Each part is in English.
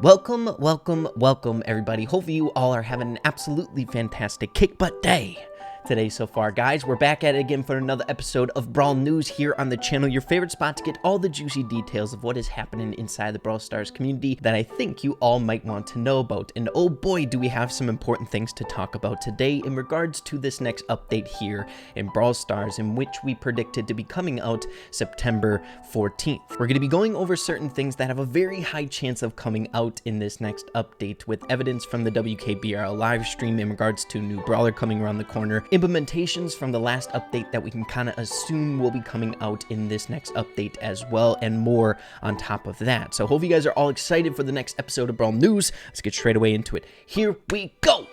Welcome, everybody. Hopefully you all are having an absolutely fantastic kick butt day today so far, guys. We're back at it again for another episode of Brawl News here on the channel, your favorite spot to get all the juicy details of what is happening inside the Brawl Stars community that I think you all might want to know about. And oh boy, do we have some important things to talk about today in regards to this next update here in Brawl Stars, in which we predicted to be coming out September 14th. We're going to be going over certain things that have a very high chance of coming out in this next update, with evidence from the WKBRL live stream in regards to new Brawler coming around the corner, implementations from the last update that we can kind of assume will be coming out in this next update as well, and more on top of that. So hope you guys are all excited for the next episode of Brawl News. Let's get straight away into it. Here we go!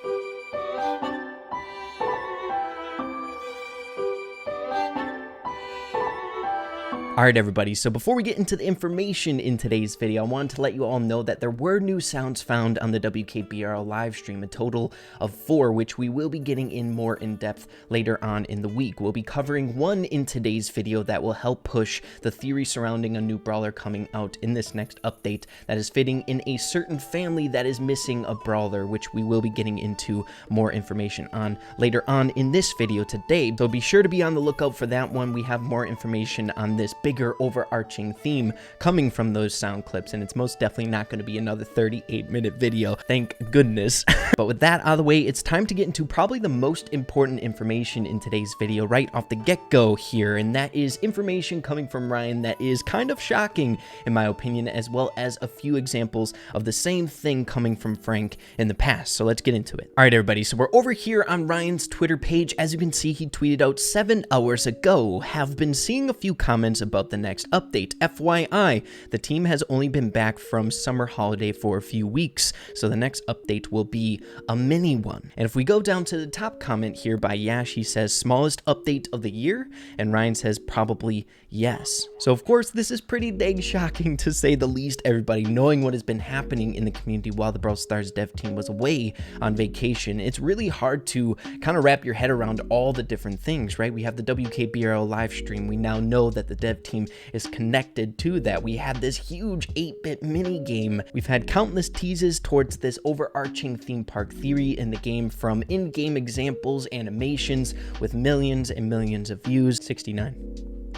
Alright everybody, so before we get into the information in today's video, I wanted to let you all know that there were new sounds found on the WKBRL live stream, a total of 4, which we will be getting in more in depth later on in the week. We'll be covering one in today's video that will help push the theory surrounding a new brawler coming out in this next update that is fitting in a certain family that is missing a brawler, which we will be getting into more information on later on in this video today. So be sure to be on the lookout for that one. We have more information on this bigger overarching theme coming from those sound clips, and it's most definitely not going to be another 38-minute video, thank goodness. But with that out of the way, it's time to get into probably the most important information in today's video right off the get-go here, and that is information coming from Ryan that is kind of shocking in my opinion, as well as a few examples of the same thing coming from Frank in the past. So let's get into it. All right everybody, so we're over here on Ryan's Twitter page. As you can see, he tweeted out 7 hours ago, "Have been seeing a few comments about the next update. FYI, the team has only been back from summer holiday for a few weeks, so the next update will be a mini one." And if we go down to the top comment here by Yash, he says, "Smallest update of the year?" And Ryan says, "Probably yes." So of course, this is pretty dang shocking to say the least, everybody, knowing what has been happening in the community while the Brawl Stars dev team was away on vacation. It's really hard to kind of wrap your head around all the different things, right? We have the WKBRL live stream. We now know that the dev team is connected to that. We had this huge 8-bit mini game. We've had countless teases towards this overarching theme park theory in the game, from in-game examples, animations with millions and millions of views. 69.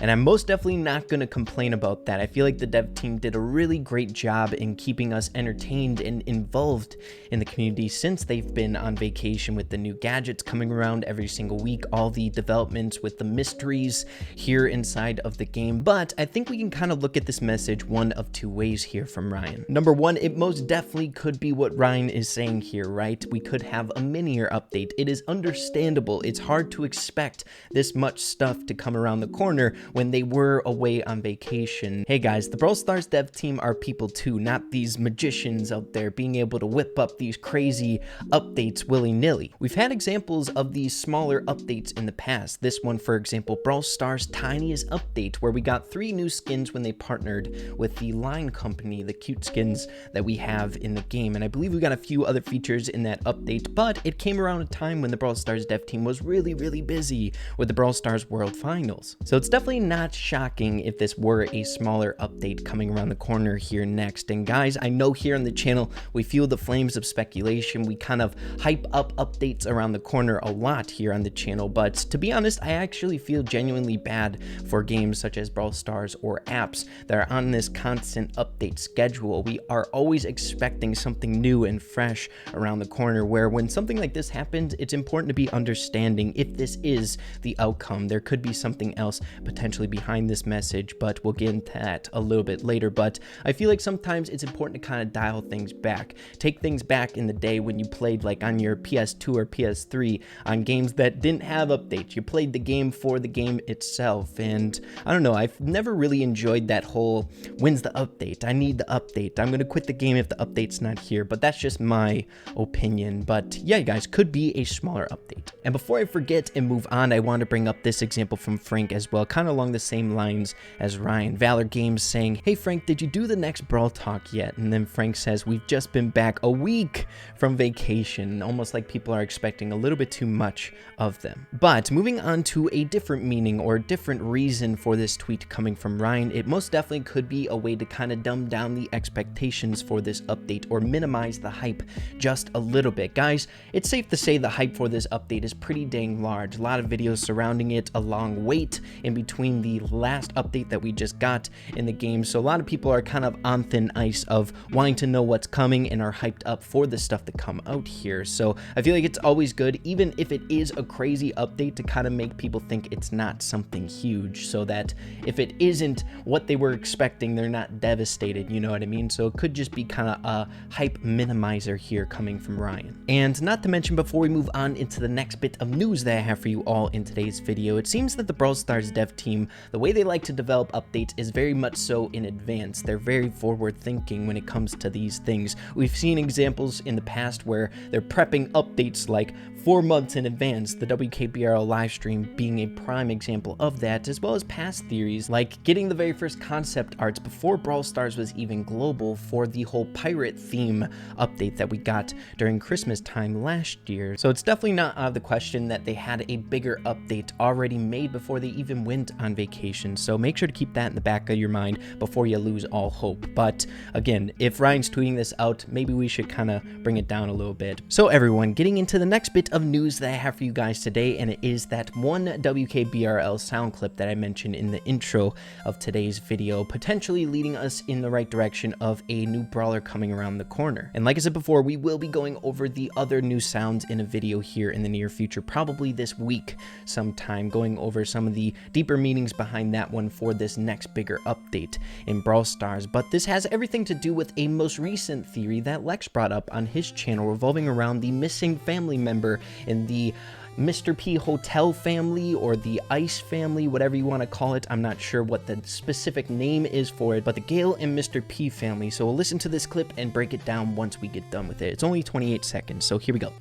And I'm most definitely not going to complain about that. I feel like the dev team did a really great job in keeping us entertained and involved in the community since they've been on vacation, with the new gadgets coming around every single week, all the developments with the mysteries here inside of the game. But I think we can kind of look at this message one of 2 ways here from Ryan. Number one, it most definitely could be what Ryan is saying here, right? We could have a minier update. It is understandable. It's hard to expect this much stuff to come around the corner when they were away on vacation. Hey guys, the Brawl Stars dev team are people too, not these magicians out there being able to whip up these crazy updates willy-nilly. We've had examples of these smaller updates in the past. This one, for example, Brawl Stars tiniest update, where we got 3 new skins when they partnered with the line company, the cute skins that we have in the game. And I believe we got a few other features in that update, but it came around a time when the Brawl Stars dev team was really busy with the Brawl Stars World Finals. So it's definitely not shocking if this were a smaller update coming around the corner here next. And guys, I know here on the channel we fuel the flames of speculation. We kind of hype up updates around the corner a lot here on the channel, but to be honest, I actually feel genuinely bad for games such as Brawl Stars or apps that are on this constant update schedule. We are always expecting something new and fresh around the corner, where when something like this happens, it's important to be understanding if this is the outcome. There could be something else potentially behind this message, but we'll get into that a little bit later. But I feel like sometimes it's important to kind of dial things back, take things back in the day when you played like on your PS2 or PS3 on games that didn't have updates. You played the game for the game itself, and I don't know, I've never really enjoyed that whole when's the update, I need the update, I'm gonna quit the game if the update's not here. But that's just my opinion. But yeah, guys, could be a smaller update. And before I forget and move on, I want to bring up this example from Frank as well, kind of along the same lines as Ryan. Valor Games saying, "Hey Frank, did you do the next Brawl talk yet?" And then Frank says, "We've just been back a week from vacation," almost like people are expecting a little bit too much of them. But moving on to a different meaning or different reason for this tweet coming from Ryan, it most definitely could be a way to kind of dumb down the expectations for this update or minimize the hype just a little bit. Guys, it's safe to say the hype for this update is pretty dang large. A lot of videos surrounding it, a long wait in between the last update that we just got in the game, so a lot of people are kind of on thin ice of wanting to know what's coming and are hyped up for the stuff to come out here. So I feel like it's always good, even if it is a crazy update, to kind of make people think it's not something huge, so that if it isn't what they were expecting, they're not devastated, you know what I mean? So it could just be kind of a hype minimizer here coming from Ryan. And not to mention, before we move on into the next bit of news that I have for you all in today's video, it seems that the Brawl Stars dev team, the way they like to develop updates is very much so in advance. They're very forward thinking when it comes to these things. We've seen examples in the past where they're prepping updates like 4 months in advance, the WKBRL livestream being a prime example of that, as well as past theories like getting the very first concept arts before Brawl Stars was even global for the whole pirate theme update that we got during Christmas time last year. So it's definitely not out of the question that they had a bigger update already made before they even went on vacation. So make sure to keep that in the back of your mind before you lose all hope. But again, if Ryan's tweeting this out, maybe we should kind of bring it down a little bit. So everyone, getting into the next bit of news that I have for you guys today, and it is that one WKBRL sound clip that I mentioned in the intro of today's video, potentially leading us in the right direction of a new brawler coming around the corner. And like I said before, we will be going over the other new sounds in a video here in the near future, probably this week sometime, going over some of the deeper meanings behind that one for this next bigger update in Brawl Stars. But this has everything to do with a most recent theory that Lex brought up on his channel revolving around the missing family member in the Mr. P Hotel family, or the Ice family, whatever you want to call it. I'm not sure what the specific name is for it, but the Gale and Mr. P family. So we'll listen to this clip and break it down once we get done with it. It's only 28 seconds, so here we go.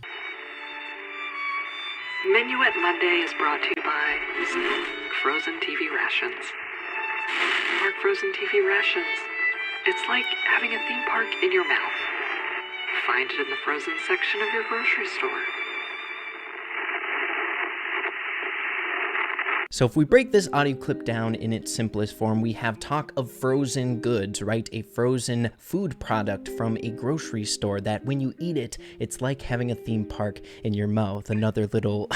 Minuet Monday is brought to you by Frozen TV Rations. Park Frozen TV Rations. It's like having a theme park in your mouth. Find it in the frozen section of your grocery store. So if we break this audio clip down in its simplest form, we have talk of frozen goods, right? A frozen food product from a grocery store that when you eat it, it's like having a theme park in your mouth. Another little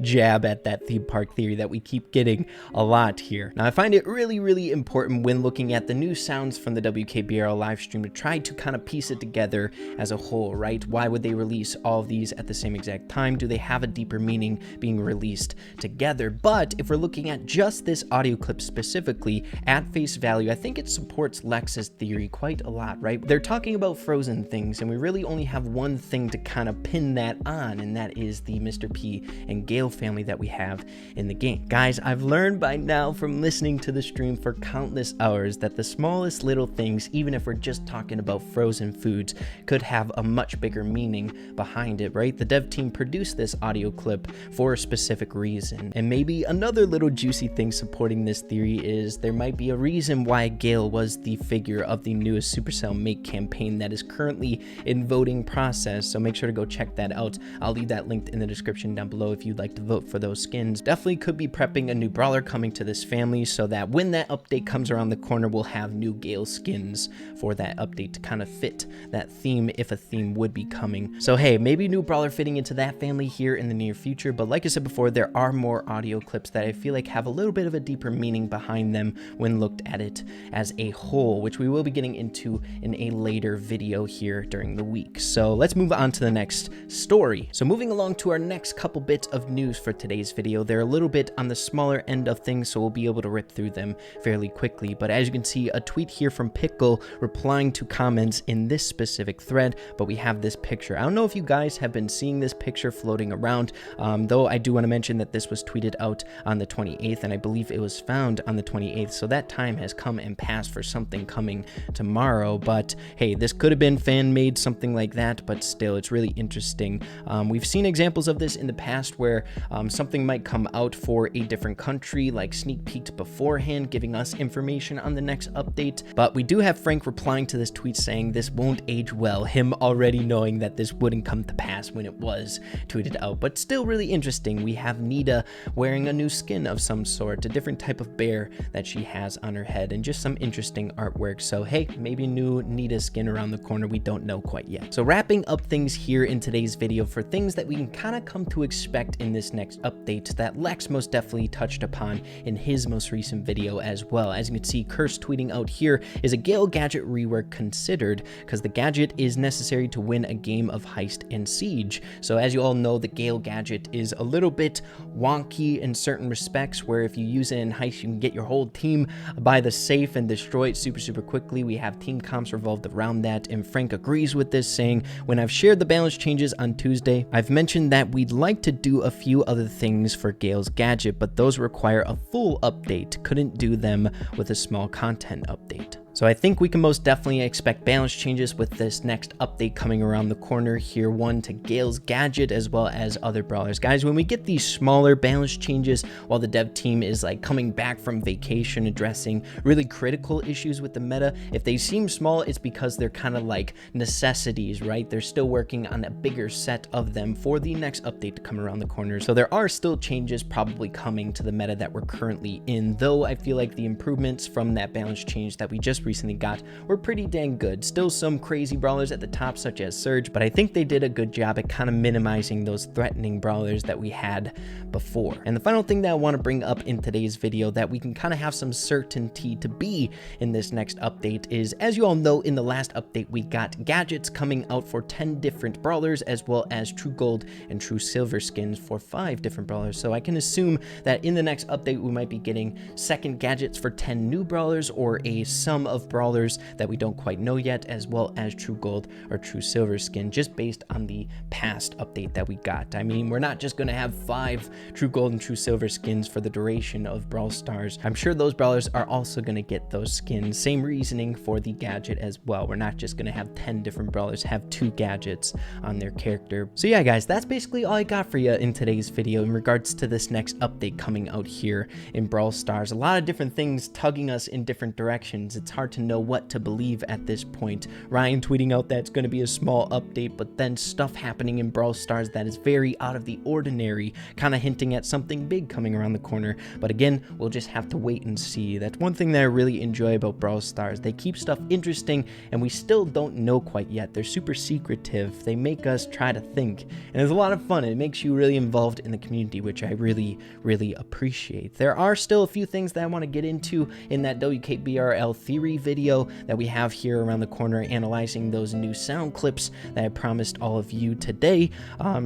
jab at that theme park theory that we keep getting a lot here. Now, I find it really, really important when looking at the new sounds from the WKBRL livestream to try to kind of piece it together as a whole, right? Why would they release all of these at the same exact time? Do they have a deeper meaning being released together? But if we're looking at just this audio clip specifically, at face value, I think it supports Lex's theory quite a lot, right? They're talking about frozen things, and we really only have one thing to kind of pin that on, and that is the Mr. P and Gale family that we have in the game. Guys, I've learned by now from listening to the stream for countless hours that the smallest little things, even if we're just talking about frozen foods, could have a much bigger meaning behind it, right? The dev team produced this audio clip for a specific reason, and maybe another little juicy thing supporting this theory is there might be a reason why Gale was the figure of the newest Supercell Make campaign that is currently in voting process, so make sure to go check that out. I'll leave that linked in the description down below if you'd like to vote for those skins. Definitely could be prepping a new brawler coming to this family so that when that update comes around the corner, we'll have new Gale skins for that update to kind of fit that theme, if a theme would be coming. So hey, maybe new brawler fitting into that family here in the near future, but like I said before, there are more audio clips that I feel like have a little bit of a deeper meaning behind them when looked at it as a whole, which we will be getting into in a later video here during the week. So let's move on to the next story. So moving along to our next couple bits of news for today's video, they're a little bit on the smaller end of things, so we'll be able to rip through them fairly quickly. But as you can see, a tweet here from Pickle replying to comments in this specific thread, but we have this picture. I don't know if you guys have been seeing this picture floating around, though I do want to mention that this was tweeted out out on the 28th, and I believe it was found on the 28th, so that time has come and passed for something coming tomorrow. But hey, this could have been fan-made, something like that, but still, it's really interesting. We've seen examples of this in the past where something might come out for a different country, like sneak peeked beforehand, giving us information on the next update. But we do have Frank replying to this tweet saying this won't age well, him already knowing that this wouldn't come to pass when it was tweeted out. But still really interesting. We have Nita wearing a new skin of some sort, a different type of bear that she has on her head, and just some interesting artwork. So hey, maybe new Nita skin around the corner, we don't know quite yet. So wrapping up things here in today's video for things that we can kind of come to expect in this next update that Lex most definitely touched upon in his most recent video as well. As you can see, Curse tweeting out here, is a Gale gadget rework considered, because the gadget is necessary to win a game of Heist and Siege. So as you all know, the Gale gadget is a little bit wonky in certain respects, where if you use it in Heist, you can get your whole team by the safe and destroy it super quickly. We have team comps revolved around that, and Frank agrees with this, saying, when I've shared the balance changes on Tuesday, I've mentioned that we'd like to do a few other things for Gale's gadget, but those require a full update. Couldn't do them with a small content update. So I think we can most definitely expect balance changes with this next update coming around the corner here, one to Gale's gadget as well as other brawlers. Guys, when we get these smaller balance changes while the dev team is like coming back from vacation, addressing really critical issues with the meta, if they seem small, it's because they're kind of like necessities, right? They're still working on a bigger set of them for the next update to come around the corner. So there are still changes probably coming to the meta that we're currently in, though I feel like the improvements from that balance change that we just recently got were pretty dang good. Still some crazy brawlers at the top such as Surge, but I think they did a good job at kind of minimizing those threatening brawlers that we had before. And the final thing that I want to bring up in today's video that we can kind of have some certainty to be in this next update is, as you all know, in the last update we got gadgets coming out for 10 different brawlers, as well as true gold and true silver skins for 5 different brawlers. So I can assume that in the next update we might be getting second gadgets for 10 new brawlers, or a sum of brawlers that we don't quite know yet, as well as true gold or true silver skin, just based on the past update that we got. I mean, we're not just going to have 5 true gold and true silver skins for the duration of Brawl Stars. I'm sure those brawlers are also going to get those skins. Same reasoning for the gadget as well. We're not just going to have 10 different brawlers have 2 gadgets on their character. So yeah, guys, that's basically all I got for you in today's video in regards to this next update coming out here in Brawl Stars. A lot of different things tugging us in different directions. It's hard to know what to believe at this point. Ryan tweeting out that it's going to be a small update, but then stuff happening in Brawl Stars that is very out of the ordinary, kind of hinting at something big coming around the corner. But again, we'll just have to wait and see. That's one thing that I really enjoy about Brawl Stars. They keep stuff interesting, and we still don't know quite yet. They're super secretive. They make us try to think, and it's a lot of fun. It makes you really involved in the community, which I really appreciate. There are still a few things that I want to get into in that WKBRL theory video that we have here around the corner, analyzing those new sound clips that I promised all of you today.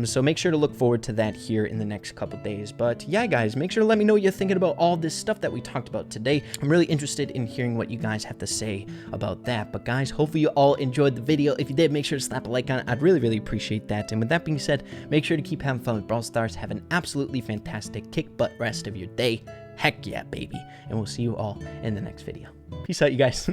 So make sure to look forward to that here in the next couple days. But yeah, guys, make sure to let me know what you're thinking about all this stuff that we talked about today. I'm really interested in hearing what you guys have to say about that. But guys, hopefully you all enjoyed the video. If you did, make sure to slap a like on it. I'd really appreciate that. And with that being said, make sure to keep having fun with Brawl Stars. Have an absolutely fantastic kick butt rest of your day. Heck yeah, baby. And we'll see you all in the next video. Peace out, you guys.